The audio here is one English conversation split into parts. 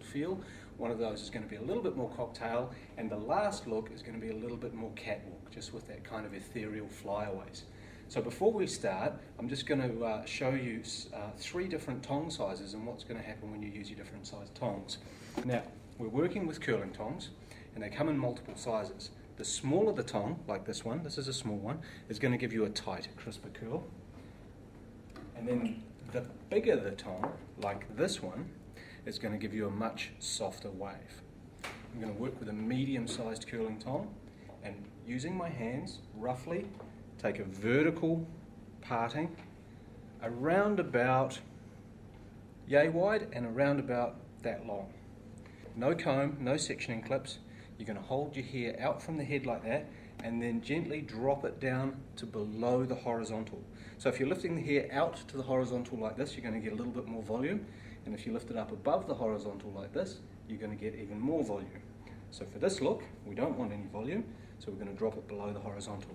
feel. One of those is going to be a little bit more cocktail, and the last look is going to be a little bit more catwalk, just with that kind of ethereal flyaways. So before we start, I'm just going to show you 3 different tong sizes and what's going to happen when you use your different size tongs. Now, we're working with curling tongs, and they come in multiple sizes. The smaller the tong, like this one, this is a small one, is going to give you a tight, crisper curl. And then the bigger the tong, like this one, is going to give you a much softer wave. I'm going to work with a medium-sized curling tong, and using my hands, roughly take a vertical parting around about yay wide and around about that long. No comb, no sectioning clips. You're going to hold your hair out from the head like that and then gently drop it down to below the horizontal. So if you're lifting the hair out to the horizontal like this, you're going to get a little bit more volume, and if you lift it up above the horizontal like this, you're going to get even more volume. So for this look, we don't want any volume, so we're going to drop it below the horizontal.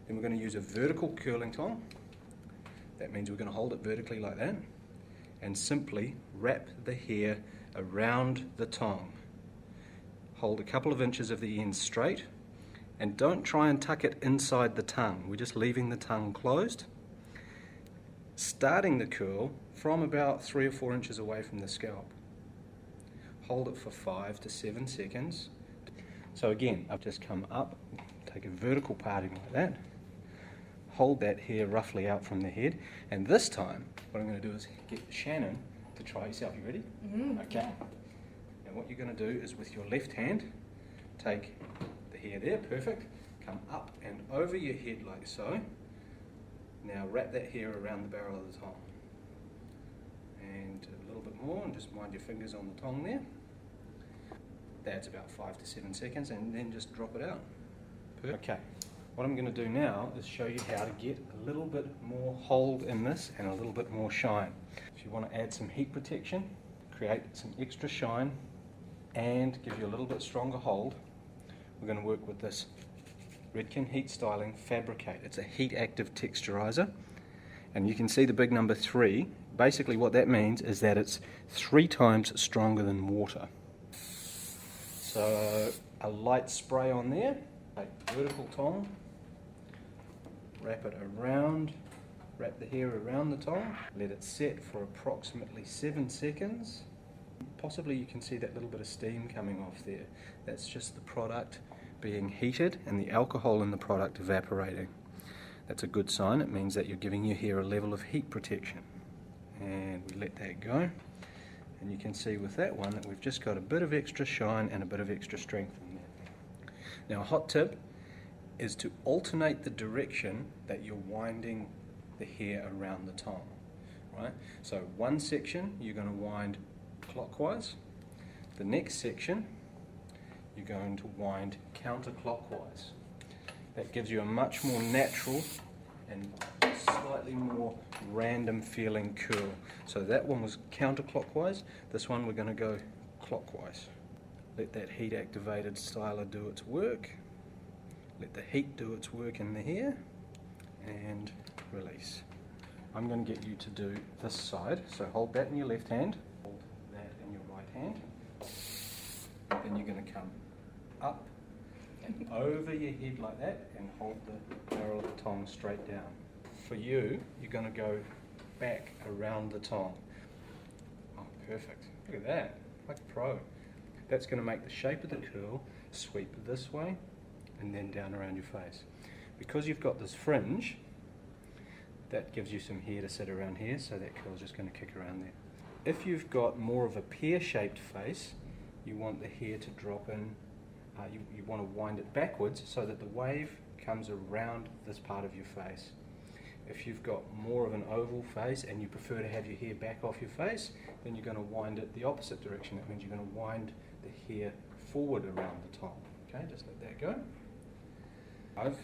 Then we're going to use a vertical curling tong. That means we're going to hold it vertically like that and simply wrap the hair around the tong. Hold a couple of inches of the end straight, and don't try and tuck it inside the tongue. We're just leaving the tongue closed. Starting the curl from about 3 or 4 inches away from the scalp. Hold it for 5 to 7 seconds. So again, I've just come up, take a vertical parting like that, hold that hair roughly out from the head, and this time what I'm going to do is get Shannon to try yourself. You ready? Mm-hmm. Okay. And what you're going to do is with your left hand, take the hair there, perfect, come up and over your head like so. Now wrap that hair around the barrel of the tong. And a little bit more, and just mind your fingers on the tong there. That's about 5 to 7 seconds, and then just drop it out. Perfect. Okay, what I'm going to do now is show you how to get a little bit more hold in this and a little bit more shine. If you want to add some heat protection, create some extra shine, and give you a little bit stronger hold, we're going to work with this Redken Heat Styling Fabricate. It's a heat active texturizer, and you can see the big number 3. Basically what that means is that it's 3 times stronger than water. So a light spray on there, take vertical tong, wrap it around, wrap the hair around the tong, let it set for approximately 7 seconds. Possibly you can see that little bit of steam coming off there. That's just the product being heated and the alcohol in the product evaporating. That's a good sign. It means that you're giving your hair a level of heat protection. And we let that go. And you can see with that one that we've just got a bit of extra shine and a bit of extra strength in there. Now a hot tip is to alternate the direction that you're winding the hair around the tong. Right? So one section you're going to wind clockwise. The next section you're going to wind counterclockwise. That gives you a much more natural and slightly more random feeling curl. So that one was counterclockwise, this one we're going to go clockwise. Let that heat activated styler do its work. Let the heat do its work in the hair, and release. I'm going to get you to do this side, so hold that in your left hand, hold that in your right hand. Then you're going to come up and over your head like that and hold the barrel of the tong straight down. For you, you're going to go back around the tong. Oh, perfect. Look at that, like a pro. That's going to make the shape of the curl sweep this way and then down around your face. Because you've got this fringe, that gives you some hair to sit around here, so that curl's just going to kick around there. If you've got more of a pear-shaped face, you want the hair to drop in, you want to wind it backwards so that the wave comes around this part of your face. If you've got more of an oval face and you prefer to have your hair back off your face, then you're going to wind it the opposite direction. That means you're going to wind the hair forward around the top. Okay, just let that go. I've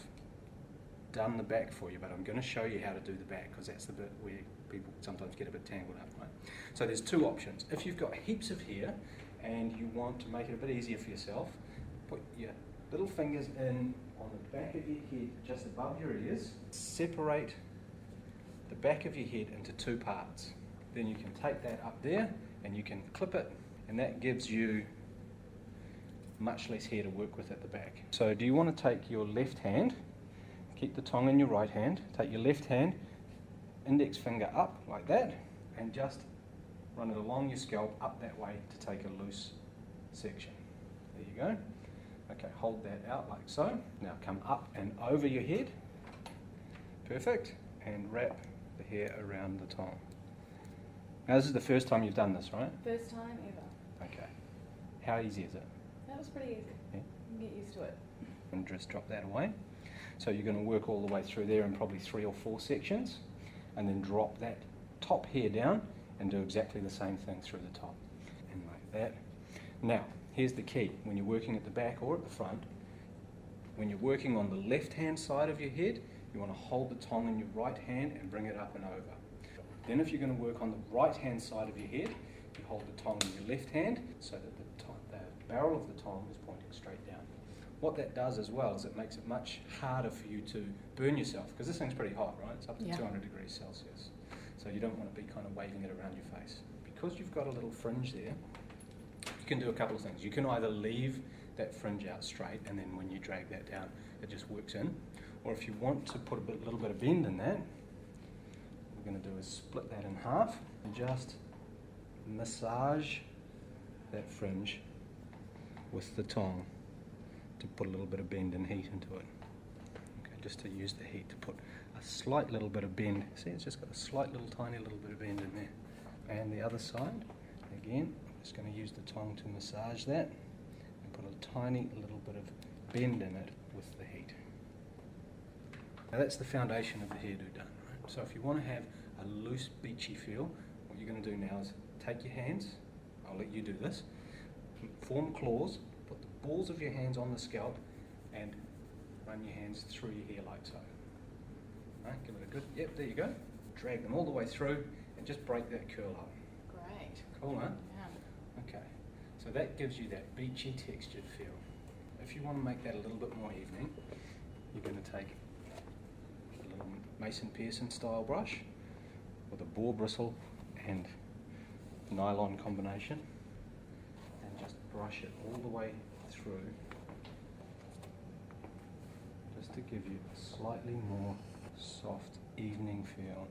done the back for you, but I'm going to show you how to do the back, because that's the bit where people sometimes get a bit tangled up, right? So there's 2 options. If you've got heaps of hair and you want to make it a bit easier for yourself, put your little fingers in on the back of your head just above your ears. Separate the back of your head into 2 parts. Then you can take that up there and you can clip it and that gives you much less hair to work with at the back. So do you want to take your left hand, keep the tong in your right hand, take your left hand, index finger up like that, and just run it along your scalp up that way to take a loose section. There you go. Okay, hold that out like so. Now come up and over your head. Perfect. And wrap the hair around the tong. Now this is the first time you've done this, right? First time ever. Okay. How easy is it? That was pretty easy. Yeah. You can get used to it. And just drop that away. So you're going to work all the way through there in probably 3 or 4 sections, and then drop that top hair down and do exactly the same thing through the top. And like that. Now, here's the key. When you're working at the back or at the front, when you're working on the left-hand side of your head, you want to hold the tong in your right hand and bring it up and over. Then if you're going to work on the right-hand side of your head, you hold the tong in your left hand so that the barrel of the tong is pointing straight down. What that does as well is it makes it much harder for you to burn yourself, because this thing's pretty hot, right? It's up to 200 degrees Celsius. So you don't want to be kind of waving it around your face. Because you've got a little fringe there, you can do a couple of things. You can either leave that fringe out straight, and then when you drag that down, it just works in. Or if you want to put a little bit of bend in that, what we're going to do is split that in half and just massage that fringe with the tong to put a little bit of bend and heat into it. Okay, just to use the heat to put a slight little bit of bend. See, it's just got a slight little tiny little bit of bend in there. And the other side, again, I'm just going to use the tong to massage that and put a tiny little bit of bend in it with the heat. Now that's the foundation of the hairdo done, right? So if you want to have a loose, beachy feel, what you're going to do now is take your hands, I'll let you do this, form claws, put the balls of your hands on the scalp and run your hands through your hair like so. Right, give it a good, yep, there you go. Drag them all the way through and just break that curl up. Great. Cool, huh? Yeah. Okay, so that gives you that beachy textured feel. If you want to make that a little bit more evening, you're going to take a little Mason Pearson style brush with a boar bristle and nylon combination, and just brush it all the way through, just to give you a slightly more soft evening feel.